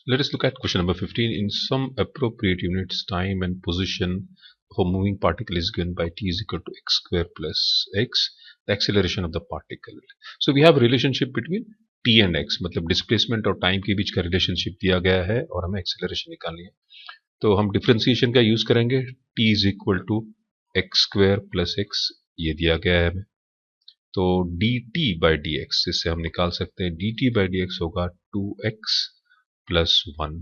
Let us look at question number 15. In some appropriate units, time and position of a moving particle is given by t is equal to x square plus x, the acceleration of the particle. So we have a relationship between t and x, मतलब displacement और time के बीच का relationship दिया गया है और हमें acceleration निकालनी है. तो हम डिफरेंशिएशन का यूज करेंगे. t is equal to x square plus x, ये दिया गया है हमें. तो dt बाई डी एक्स, इससे हम निकाल सकते हैं dt बाई डी एक्स होगा 2x प्लस 1,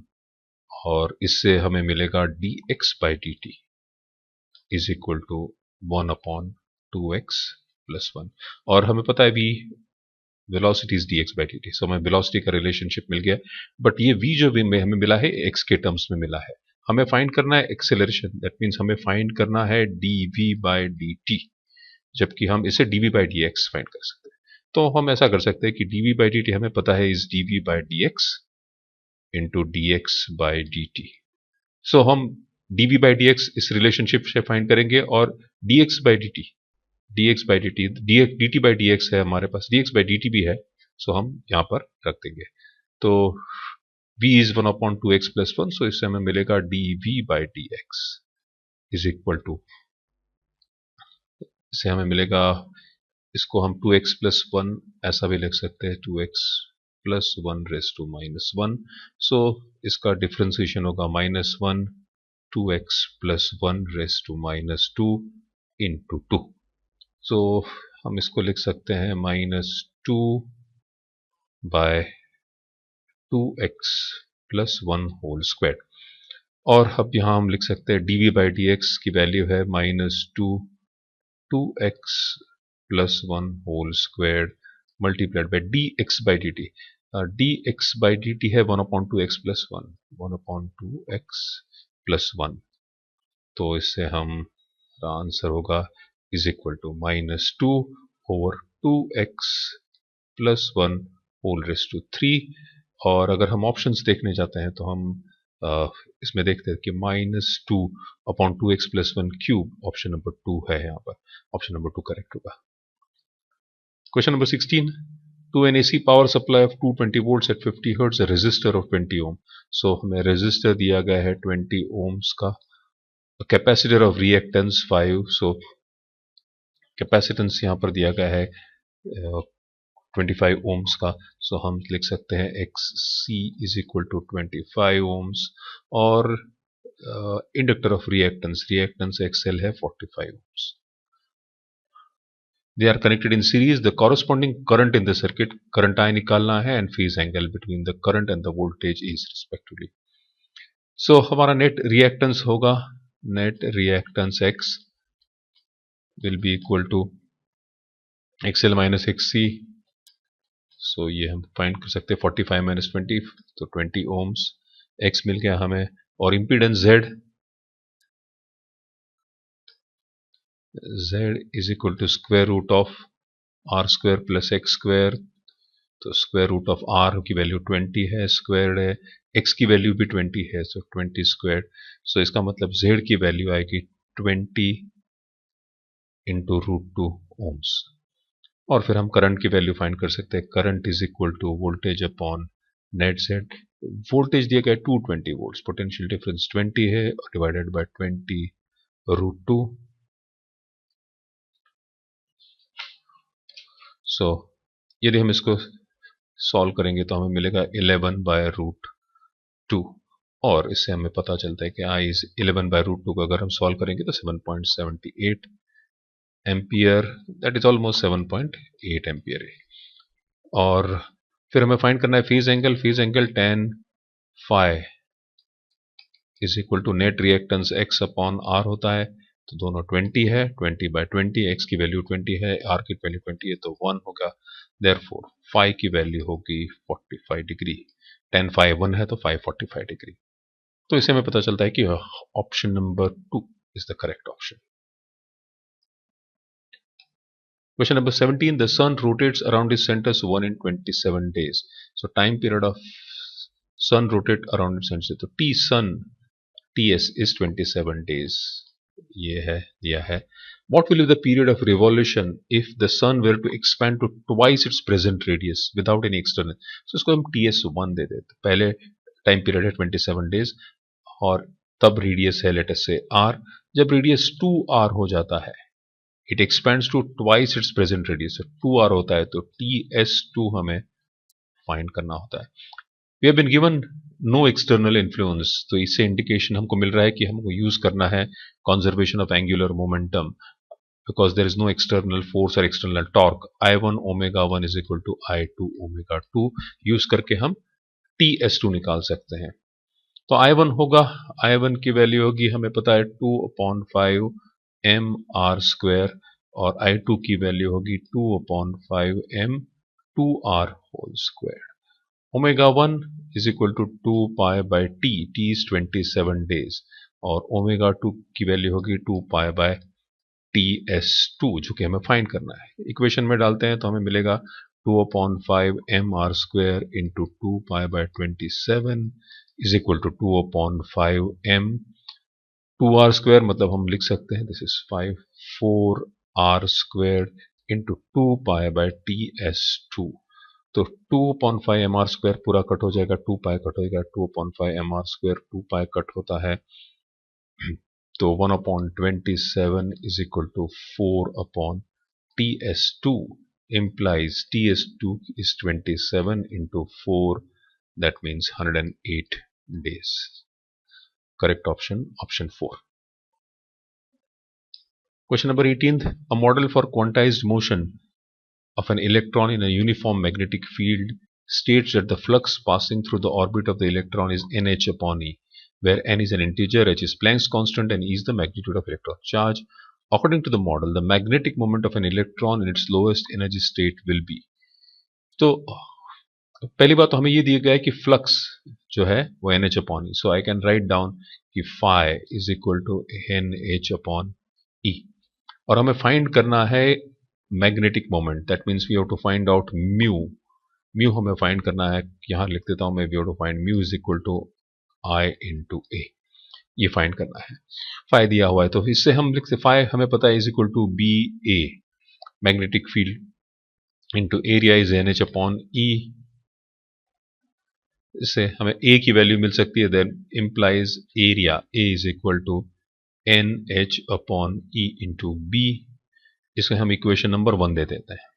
और इससे हमें मिलेगा dx by d t is equal to 1/2x plus 1. और हमें पता है v velocity is dx by d t, so हमें वेलोसिटी का रिलेशनशिप मिल गया. बट ये v जो हमें मिला है x के टर्म्स में मिला है. हमें फाइंड करना है एक्सेलरेशन, दैट मीन्स हमें फाइंड करना है dv बाई डी टी, जबकि हम इसे dv by d x find कर सकते हैं. तो हम ऐसा कर सकते हैं कि dv बाई डी टी हमें पता है is dv by d x into d x by d t. So हम dv बाई डी एक्स इस रिलेशनशिप से फाइंड करेंगे, और dx by d t, dx by d t, dt by d x है हमारे पास, dx बाई डी टी भी है, सो हम यहाँ पर रख देंगे. तो v इज 1/2x प्लस 1, सो इससे हमें मिलेगा dv by d x is equal to, इससे हमें मिलेगा, इसको हम 2x प्लस 1 ऐसा भी लिख सकते हैं, 2x plus 1 raise to minus 1. So इसका डिफ्रेंसिएशन होगा -1 2x plus 1 raise to minus 2 into 2. So हम इसको लिख सकते हैं -2 bye 2x plus 1 whole square. और अब यहाँ हम लिख सकते हैं dv बाई डी एक्स की वैल्यू है -2 2x plus 1 whole square multiplied by dx by d t. dx by d t है 1/2x प्लस 1, 1/2x प्लस 1. तो इससे हम आंसर होगा is equal to -2 over 2x plus 1 whole raise to 3. और अगर हम ऑप्शंस देखने जाते हैं तो हम इसमें देखते हैं कि -2/2x plus 1 cube, option number 2 है यहाँ पर, ऑप्शन नंबर 2 करेक्ट होगा. Question number 16. To an AC power supply of 220 volts at 50 hertz, a resistor of 20 ohm. So हमें resistor दिया गया है 20 ohms का, capacitor of reactance 5. So capacitance यहाँ पर दिया गया है 25 ohms का. सो हम लिख सकते हैं XC is equal to 25 ohms, और inductor of reactance, reactance XL है 45 ohms. They are connected in series. The corresponding current in the circuit, current I निकालना है, and phase angle between the current and the voltage is respectively. So हमारा net reactance होगा, net reactance X will be equal to XL minus XC. So ये हम find कर सकते हैं 45 minus 20, तो 20 ohms. X मिल गया हमें, और impedance Z is equal to square root of R square plus X square. तो स्क्वायर रूट ऑफ R की वैल्यू 20 है, स्क्वायर है, X की वैल्यू भी 20 है, सो 20 स्क्वायर. सो इसका मतलब Z की वैल्यू आएगी 20 इंटू √2 ohms. और फिर हम करंट की वैल्यू फाइंड कर सकते हैं. Current is equal to voltage upon net Z. Voltage दिया गया 220 वोल्ट्स, पोटेंशियल डिफरेंस 20 है, डिवाइडेड बाय 20 √2. सो यदि हम इसको सॉल्व करेंगे तो हमें मिलेगा 11 बाय √2, और इससे हमें पता चलता है कि I इज 11 बाय √2 को अगर हम सॉल्व करेंगे तो 7.78 ampere, that is almost 7.8 ampere है. और फिर हमें फाइंड करना है phase angle. Phase angle tan phi is equal to net reactance X upon R होता है. तो दोनों 20 है, 20 बाय 20, X की वैल्यू 20 है, R की वैल्यू 20 है, तो 1 होगा. देयरफॉर phi की वैल्यू होगी 45 डिग्री. tan phi 1 है तो phi 45 डिग्री. तो इससे हमें पता चलता है कि option number 2 is the correct option. Question number 17. The sun rotates around its center 1 in 27 days. So time period of sun rotate around its center. तो T sun TS is 27 days. ये है दिया है. What will be the period of revolution if the sun were to expand to twice its present radius without any external? So इसको हम TS1 दे देते. पहले time period है 27 डेज, और तब रेडियस है लेट अस से r। जब रेडियस 2r हो जाता है, it expands to twice its present radius, 2r होता है तो ts2 हमें फाइंड करना होता है। We have been given no external influence, तो इससे इंडिकेशन हमको मिल रहा है कि हमको यूज करना है conservation of angular momentum, because there is no external force or external torque। I1 omega 1 is equal to I2 omega 2 use करके हम TS2 निकाल सकते हैं। तो I1 होगा, I1 की वैल्यू होगी हमें पता है 2/5 mr², और I2 की वैल्यू होगी 2/5 m2r²। Omega 1 is equal to 2 π/t, t is 27 days, और ओमेगा 2 की वैल्यू होगी 2 π/TS2 जो कि हमें फाइंड करना है। इक्वेशन में डालते हैं तो हमें मिलेगा 2/5 mr² into 2 π/27 is equal to 2/5 m2r², मतलब हम लिख सकते हैं this is 4r² into 2 π/TS2। तो 2/5 mr² पूरा कट हो जाएगा, 2 π कट हो जाएगा, 2/5 mr², 2 π कट होता है, तो 1/27 is equal to 4/TS2 implies TS2 is 27 into 4, that means 108 days। Correct option, option 4। Question number 18th, a model for quantized motion of an electron in a uniform magnetic field states that the flux passing through the orbit of the electron is nh/e, where n is an integer, h is Planck's constant, and e is the magnitude of electron charge. According to the model, the magnetic moment of an electron in its lowest energy state will be। तो पहली बात तो हमें ये दिया गया है कि फ्लक्स जो है वो nh/e, so I can write down कि phi is equal to nh/e, और हमें फाइंड करना है magnetic moment, that means we have to find out mu. Mu हमें फाइंड करना है, यहां लिख देता हूं मैं, we have to find mu is equal to I into a, ये फाइंड करना है। फाई दिया हुआ है तो इससे हम लिखते, फाई हमें पता है is equal to B A, magnetic field, into area is nh/e, इससे हमें ए की वैल्यू मिल सकती है, then implies area A is equal to nh/e into B. इसमें हम इक्वेशन नंबर 1 दे देते हैं।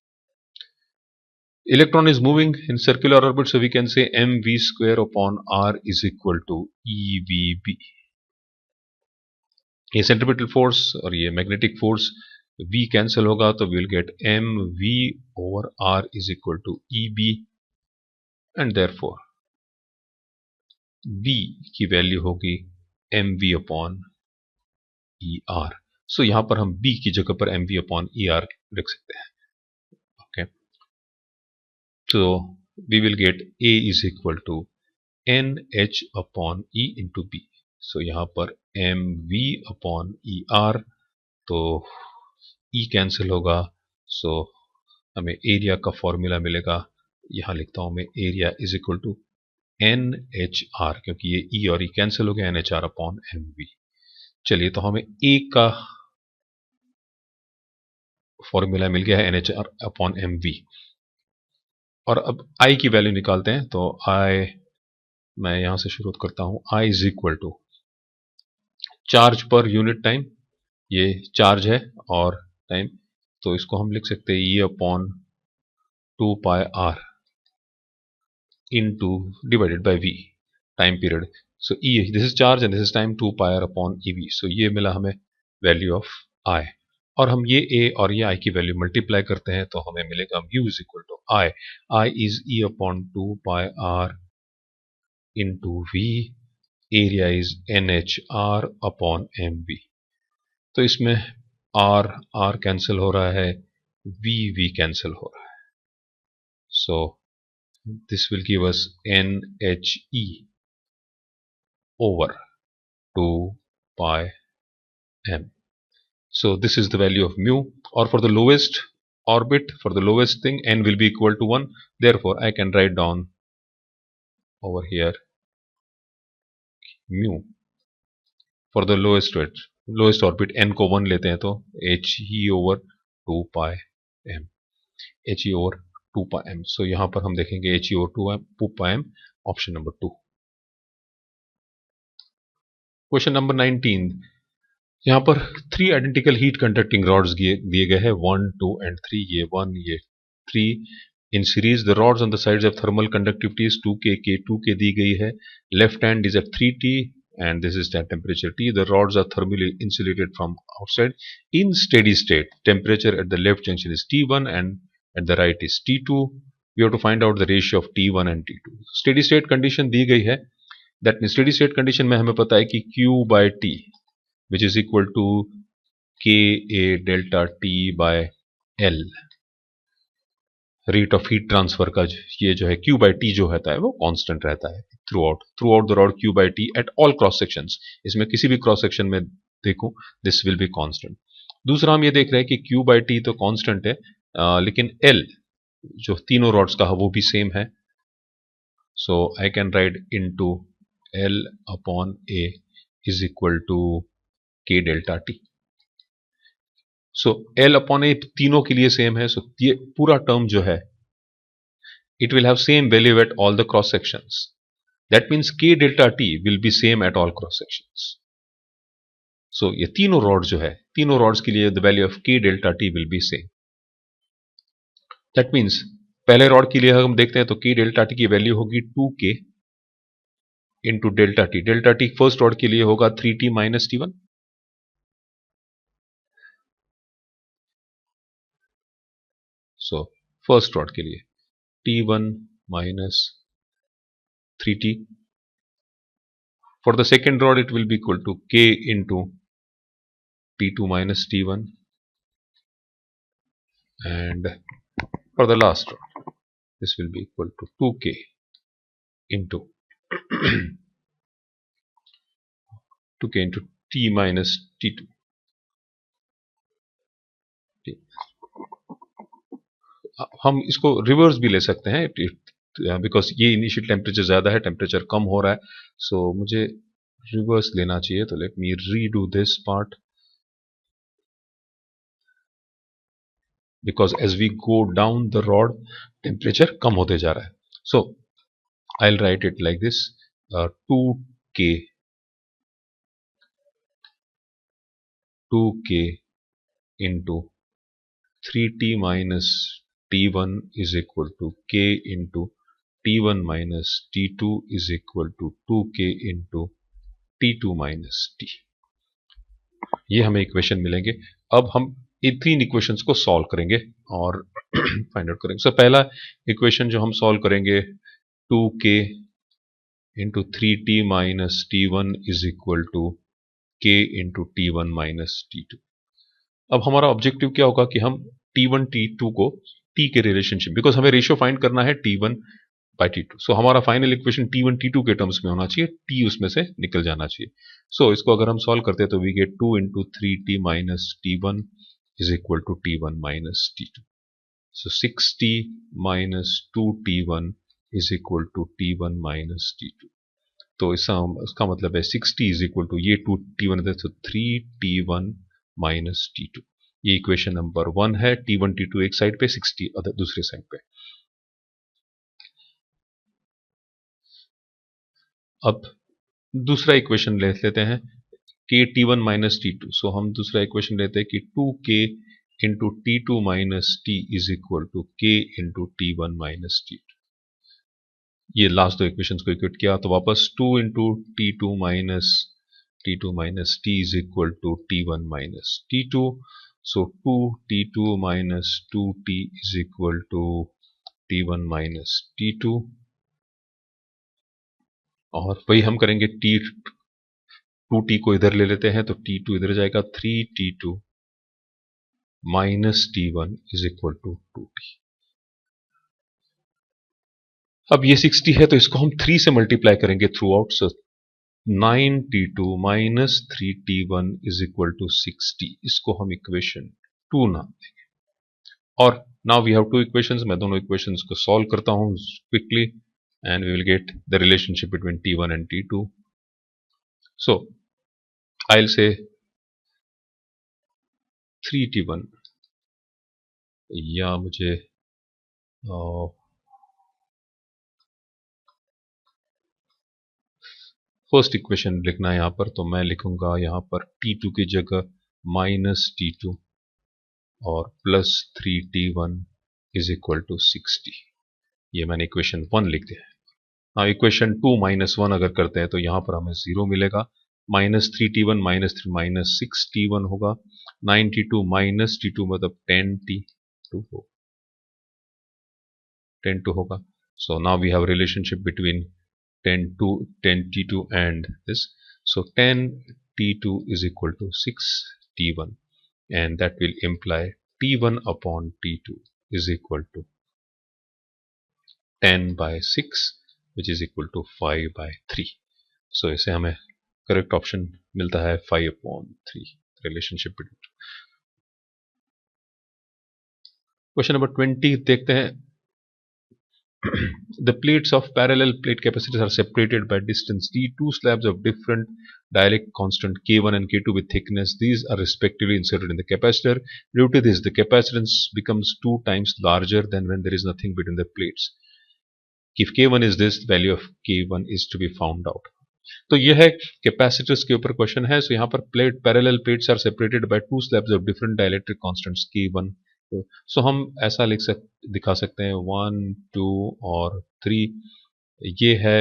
Electron is moving in circular orbit, so we can say mv²/r is equal to evb। ये सेंट्रीपिटल फोर्स और ये मैग्नेटिक फोर्स v कैंसिल होगा, तो we will get mv/r is equal to eb, and therefore v की value होगी mv/er। सो यहां पर हम b की जगह पर mv/er लिख सकते हैं। Okay, so we will get A is equal to NH/E into B। so यहाँ पर mv/er, तो E कैंसिल होगा, so हमें एरिया का फॉर्मूला मिलेगा, यहाँ लिखता हूं मैं, area is equal to NHR, क्योंकि ये E और E कैंसिल हो गया, NHR/mv। चलिए, तो हमें A का फॉर्मूला मिल गया है NHR/mv, और अब I की वैल्यू निकालते हैं। तो I, मैं यहां से शुरू करता हूं, I is equal to charge per unit time, ये चार्ज है और टाइम, तो इसको हम लिख सकते हैं E/2πr into divided by v, time period. So E, this is charge and this is time, 2πr/ev। सो ये मिला हमें वैल्यू ऑफ I, और हम ये A और ये I की वैल्यू मल्टीप्लाई करते हैं तो हमें मिलेगा u is equal to I। I इज E/2πr into v, area is NHR/mv। तो इसमें R कैंसिल हो रहा है, V कैंसिल हो रहा है, so this will give us NHE over 2πm। so this is the value of mu, or for the lowest orbit, for the lowest thing, n will be equal to 1, therefore I can write down over here mu for the lowest orbit, n को 1 लेते हैं तो He/2πm, He/2πm। so यहां पर हम देखेंगे He/2πm, option number 2। Question number 19, यहाँ पर 3 आइडेंटिकल हीट कंडक्टिंग रॉड्स दिए गए हैं, 1, 2 एंड 3. ये 1, ये 3 in series. The rods on the sides of thermal conductivity is 2K, K2K दी गई है. Left hand is at 3T and this is at temperature T. The rods are thermally insulated from outside. In steady state, temperature at the left junction is T1 and at the right is T2. We have to find out the ratio of T1 and T2. Steady state condition दी गई है. That means steady state condition में हमें पता है कि Q by T, which is equal to Ka delta T by L. Rate of heat transfer का ये जो है Q by T जो रहता है वो कांस्टेंट रहता है through out the rod Q by T at all cross sections. इसमें किसी भी क्रॉस सेक्शन में देखो दिस विल बी कांस्टेंट. दूसरा हम ये देख रहे हैं कि Q by T तो कांस्टेंट है, लेकिन L जो तीनों रॉड्स का है वो भी सेम है. So I can write into L upon A is equal to K delta T. So L upon A तीनों के लिए सेम है. सो ये पूरा टर्म जो है it will have same value at all the cross sections. That means K delta T will be same at all cross sections. So ये तीनों रॉड जो है, तीनों रॉड्स के लिए the value of K delta T will be same. That means पहले rod के लिए हम देखते हैं तो K delta T की वैल्यू होगी 2K into delta T. Delta T first rod के लिए होगा 3T minus T1. So first rod के लिए T1 minus 3T. For the second rod, it will be equal to K into T2 minus T1. And for the last rod, this will be equal to 2K into 2K into T minus T2. हम इसको reverse भी ले सकते हैं because ये initial temperature ज़्यादा है, temperature कम हो रहा है. सो मुझे रिवर्स लेना चाहिए. तो let me redo this part because as we go down the rod temperature कम होते जा रहा है. So I'll write it like this, 2K into 3T minus T1 is equal to K into T1 minus T2 is equal to 2K into T2 minus T. ये हमें equation मिलेंगे. अब हम इन तीन इक्वेशंस को सॉल्व करेंगे और फाइंड आउट करेंगे. सो पहला इक्वेशन जो हम सॉल्व करेंगे 2K into 3T minus T1 is equal to K into T1 minus T2. अब हमारा ऑब्जेक्टिव क्या होगा कि हम T1 T2 को T के रिलेशनशिप, बिकॉज हमें रेशियो फाइंड करना है T1 by T2. सो हमारा फाइनल इक्वेशन T1 T2 के टर्म्स में होना चाहिए, T उसमें से निकल जाना चाहिए. सो इसको अगर हम सॉल्व करते हैं तो we get 2 into 3T minus T1 is equal to T1 minus T2. So 6T minus 2T1 is equal to T1 minus T2. तो इसका मतलब है 6T is equal to ये 2T1 है तो 3T1 minus T2. ये इक्वेशन नंबर 1 है. T1 T2 एक साइड पे, 6T दूसरे साइड पे. अब दूसरा इक्वेशन ले लेते हैं K T1 minus T2. सो हम दूसरा इक्वेशन लेते हैं कि 2K into T2 minus T is equal to K into T1 minus T2. ये लास्ट दो इक्वेशंस को इक्वेट किया तो वापस 2 into T2 minus T is equal to T1 minus T2. So 2T2 minus 2T is equal to T1 minus T2. और वही हम करेंगे T2T को इधर ले लेते हैं तो T2 इधर जाएगा, 3T2 minus T1 is equal to 2T. अब ये 60 है तो इसको हम 3 से मल्टीप्लाई करेंगे throughout. So 9T2 minus 3T1 is equal to 60. इसको हम इक्वेशन 2 नाम देंगे. और now we have two equations. मैं दोनों इक्वेशंस को सॉल्व करता हूं quickly and we will get the relationship between T1 and T2. So I will say 3T1 या मुझे फर्स्ट इक्वेशन लिखना है यहाँ पर, तो मैं लिखूंगा यहाँ पर T2 की जगह -T2 और +3T1 इज इक्वल टू 60। ये मैंने इक्वेशन 1 लिख दिया है। हाँ, इक्वेशन 2 -1 अगर करते हैं तो यहाँ पर हमें 0 मिलेगा। -3T1 -6T1 होगा। 92 -T2 मतलब 10T2 हो 10 होगा। So now we have a relationship between 10T2 and this. So 10T2 is equal to 6T1, and that will imply T1 upon T2 is equal to 10 by 6, which is equal to 5 by 3. So इसे हमें correct option मिलता है 5/3 relationship between. Question number 20 देखते हैं। The plates of parallel plate capacitors are separated by distance d. Two slabs of different dielectric constant K1 and K2 with thickness. These are respectively inserted in the capacitor. Due to this, the capacitance becomes 2 times larger than when there is nothing between the plates. If K1 is this, the value of K1 is to be found out. तो यह है capacitors के ऊपर question है। So यहाँ पर plate parallel plates are separated by 2 slabs of different dielectric constants K1। So हम ऐसा दिखा सकते हैं 1, 2 और 3। ये है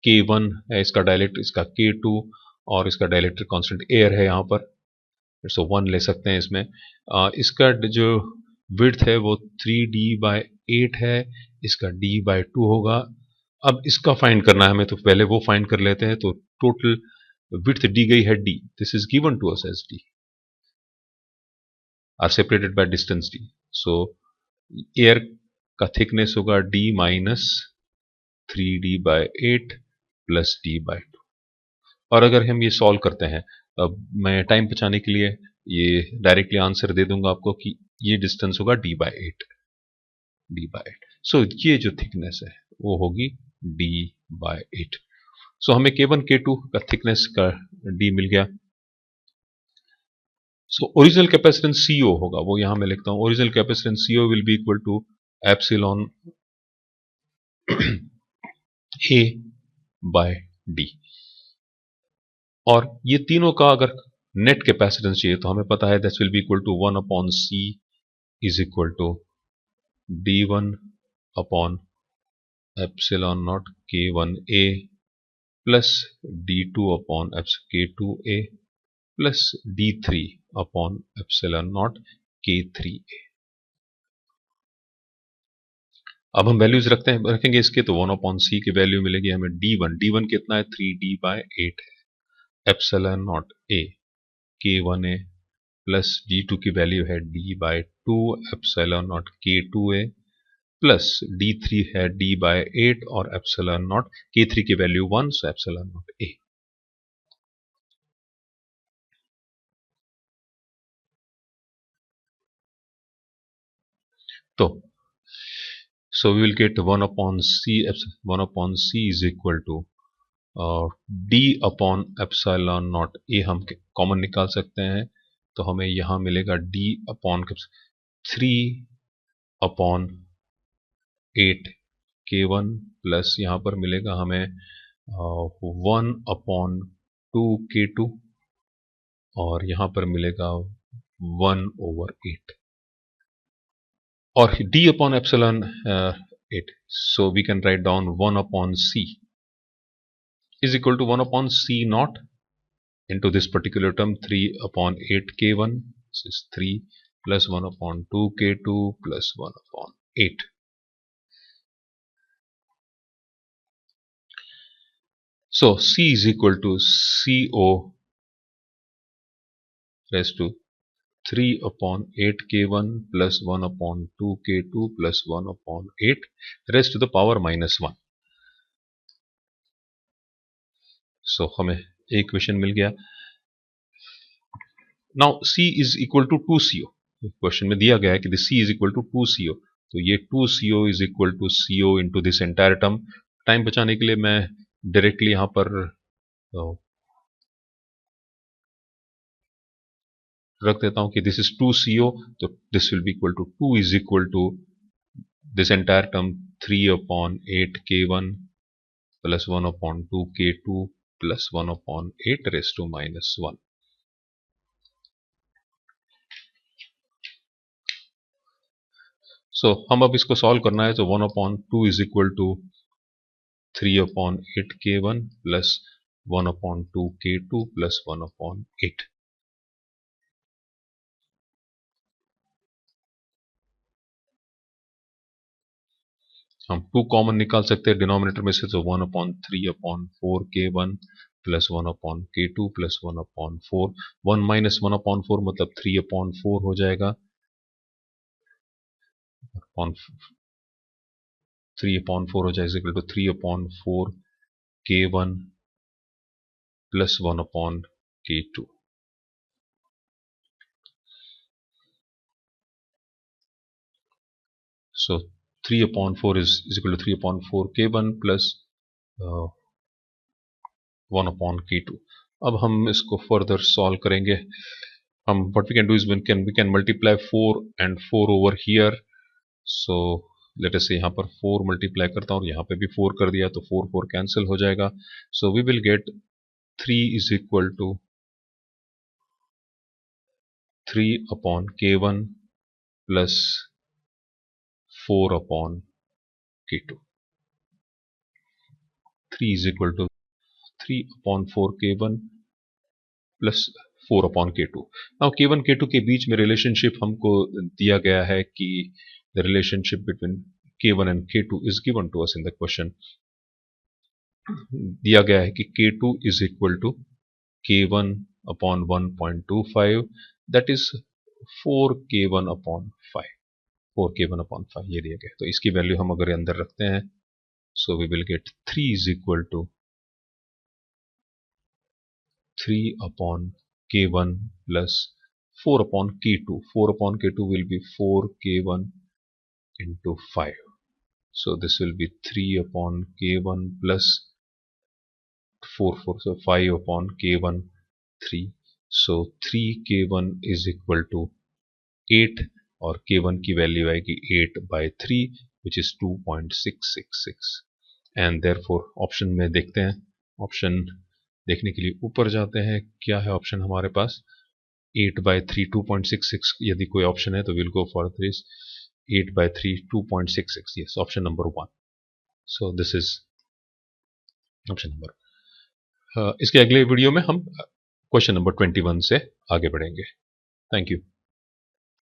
K1 है, इसका डायलेक्ट्रिक, इसका K2 और इसका डाइलेक्ट्रिक कांस्टेंट एयर है यहाँ पर। सो 1 ले सकते हैं इसमें। इसका जो विड्थ है वो 3D/8 है, इसका D/2 होगा। अब इसका फाइंड करना है हमें, तो पहले वो फाइंड कर लेते हैं। तो टोटल विड्थ दी गई है D, this is given to us as D, are separated by distance D। So air का थिकनेस होगा D minus 3D/8 plus D/2। और अगर हम ये सॉल्व करते हैं, अब मैं टाइम बचाने के लिए ये डायरेक्टली आंसर दे दूंगा आपको कि ये डिस्टेंस होगा D/8। सो ये जो थिकनेस है वो होगी D/8। सो हमें K1 K2 का थिकनेस का D मिल गया। सो ओरिजिनल कैपेसिटेंस CO होगा, वो यहां मैं लिखता हूं। Original capacitance CO will be equal to epsilon A/D। और ये तीनों का अगर नेट कैपेसिटेंस चाहिए तो हमें पता है that will be equal to 1/C is equal to D1 upon epsilon naught K1A plus D2 upon K2A plus D3 upon epsilon naught K3A। अब हम वैल्यूज रखेंगे इसके, तो 1/C की वैल्यू मिलेगी हमें D1 कितना है 3D/8 है। Epsilon not A K1A plus D2 की वैल्यू है D/2 epsilon not K2A plus D3 है D/8 और एप्सिलॉन नॉट K3 की value 1, so epsilon not A। तो so we will get 1/C is equal to D upon epsilon not A। हम common निकाल सकते हैं, तो हमें यहां मिलेगा D अपॉन 3/8 K1 प्लस यहां पर मिलेगा हमें 1/2 K2 और यहां पर मिलेगा 1/8 और D upon epsilon 8. So we can write down 1/C is equal to 1/C naught into this particular term 3/8 K1. This is 3 plus 1/2 K2 plus 1/8. So C is equal to CO raised to 3/8 K1 plus 1/2 K2 plus 1/8 raised to the power -1. So हमें एक equation मिल गया। Now C is equal to 2CO। Question में दिया गया है कि C is equal to 2CO, तो ये 2CO is equal to CO into this entire term. Time बचाने के लिए मैं डायरेक्टली यहां पर रख देता हूं कि दिस इज 2CO, तो this will be equal to 2 is equal to this entire term 3/8 K1 plus 1 upon 2 k2 plus 1 upon 8 raised to minus 1. So हम अब इसको सॉल्व करना है, तो 1 upon 2 is equal to 3 upon 8 k1 plus 1 upon 2 k2 plus 1 upon 8. हम 2 common निकाल सकते हैं डिनोमिनेटर में से, तो 1 upon 3 upon 4 k1 plus 1 upon k2 plus 1 upon 4. 1 minus 1 upon 4 मतलब 3 upon 4 हो जाएगा. 3 upon 4 हो जाएगा equal to 3 upon 4 k1 plus 1 upon k2. So 3 upon 4 is equal to 3 upon 4 k1 plus 1 upon k2. अब हम इसको फर्दर सॉल्व करेंगे. हम what we can do is we can multiply 4 and 4 over here. So let us say यहाँ पर 4 multiply करता हूँ और यहाँ पे भी 4 कर दिया, तो 4 4 कैंसिल हो जाएगा. So we will get 3 is equal to 3 upon k1 plus 4 upon k2. 3 is equal to 3 upon 4 k1 plus 4 upon k2. Now k1 k2 के बीच में रिलेशनशिप हमको दिया गया है कि the relationship between k1 and k2 is given to us in the question. दिया गया है कि k2 is equal to k1 upon 1.25, that is 4k1 upon 5. 4k1 upon 5 ये दिया गया. तो इसकी वैल्यू हम अगर अंदर रखते हैं, so we will get 3 is equal to 3 upon k1 plus 4 upon k2. 4 upon k2 will be 4 k1 into 5. So this will be 3 upon k1 plus 4 4. So 5 upon k1 3. So 3 k1 is equal to 8 और k1 की value आएगी 8 by 3 which is 2.666. and therefore option में देखते हैं. Option देखने के लिए ऊपर जाते हैं. क्या है ऑप्शन हमारे पास? 8 by 3 2.66. यदि कोई ऑप्शन है तो will go for this. 8 by 3 2.66. Yes, option number 1. So this is option number. इसके अगले वीडियो में हम क्वेश्चन नंबर 21 से आगे बढ़ेंगे. Thank you.